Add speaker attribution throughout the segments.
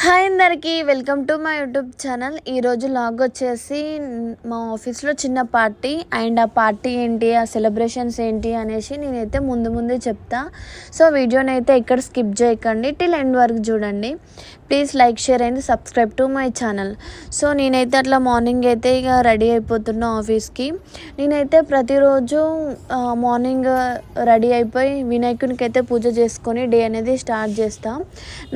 Speaker 1: Hi అందరికీ, welcome to my YouTube channel. ఈరోజు log వచ్చేసి మా ఆఫీస్లో చిన్న పార్టీ అండ్ ఆ పార్టీ ఏంటి, ఆ సెలబ్రేషన్స్ ఏంటి అనేసి నేనైతే ముందే చెప్తా. సో వీడియోని అయితే ఎక్కడ స్కిప్ చేయకండి, టిల్ ఎండ్ వరకు చూడండి. Please like, share and subscribe to my channel. So నేనైతే అట్లా మార్నింగ్ అయితే ఇక రెడీ అయిపోతున్నా ఆఫీస్కి. నేనైతే ప్రతిరోజు మార్నింగ్ రెడీ అయిపోయి వినాయకునికి అయితే పూజ చేసుకొని డే అనేది స్టార్ట్ చేస్తాను.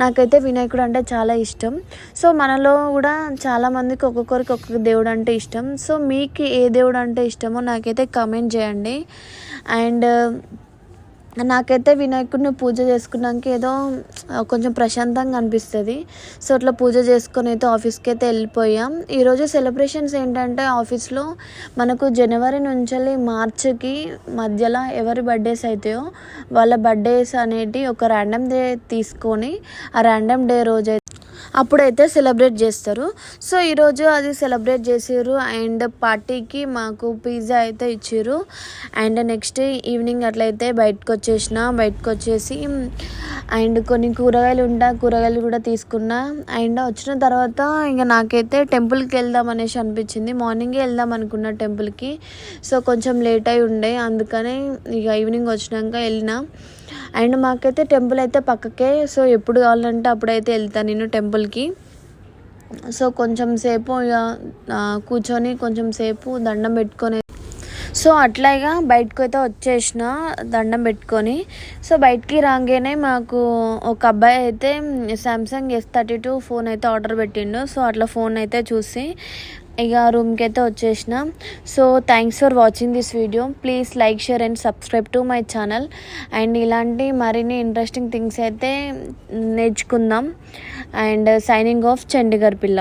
Speaker 1: నాకైతే వినాయకుడు అంటే చాలా ఇష్టం. సో మనలో కూడా చాలామందికి ఒక్కొక్కరికి ఒక్కొక్క దేవుడు అంటే ఇష్టం. సో మీకు ఏ దేవుడు అంటే ఇష్టమో నాకైతే కామెంట్ చేయండి. అండ్ నాకైతే వినాయకుడిని పూజ చేసుకున్నాక ఏదో కొంచెం ప్రశాంతంగా అనిపిస్తుంది. సో అట్లా పూజ చేసుకొని అయితే ఆఫీస్కి అయితే వెళ్ళిపోయాం. ఈరోజు సెలబ్రేషన్స్ ఏంటంటే ఆఫీస్లో మనకు జనవరి నుంచి మార్చికి మధ్యలో ఎవరి బర్త్డేస్ అవుతాయో వాళ్ళ బర్త్డేస్ అనేటి ఒక ర్యాండమ్ డే తీసుకొని ఆ ర్యాండమ్ డే రోజు అప్పుడైతే సెలబ్రేట్ చేస్తారు. సో ఈరోజు అది సెలబ్రేట్ చేసారు. అండ్ పార్టీకి మాకు పిజ్జా అయితే ఇచ్చారు. అండ్ నెక్స్ట్ ఈవినింగ్ అట్లయితే బయటకు వచ్చేసి అండ్ కొన్ని కూరగాయలు కూడా తీసుకున్నా. అండ్ వచ్చిన తర్వాత ఇంకా నాకైతే టెంపుల్కి వెళ్దాం అనేసి అనిపించింది. మార్నింగే వెళ్దాం అనుకున్నా టెంపుల్కి. సో కొంచెం లేట్ అయి ఉండే, అందుకని ఇక ఈవినింగ్ వచ్చినాక వెళ్ళిన. అండ్ మాకైతే టెంపుల్ అయితే పక్కకే. సో ఎప్పుడు కావాలంటే అప్పుడైతే వెళ్తాను నేను టెంపుల్కి. సో కొంచెం సేపు ఇక కూర్చొని కొంచెం సేపు దండం పెట్టుకొని సో అట్లాగా బయటకు అయితే వచ్చేసిన దండం పెట్టుకొని. సో బయటికి రాగానే మాకు ఒక అబ్బాయి అయితే సామ్సంగ్ S32 ఫోన్ అయితే ఆర్డర్ పెట్టిండు. సో అట్లా ఫోన్ అయితే చూసి ఇక రూమ్కి అయితే వచ్చేసిన. So thanks for watching this video. Please like, share and subscribe to my channel. And ఇలాంటి మరిన్ని ఇంట్రెస్టింగ్ థింగ్స్ అయితే నేర్చుకుందాం. అండ్ సైనింగ్ ఆఫ్ చండీగర్ పిల్ల.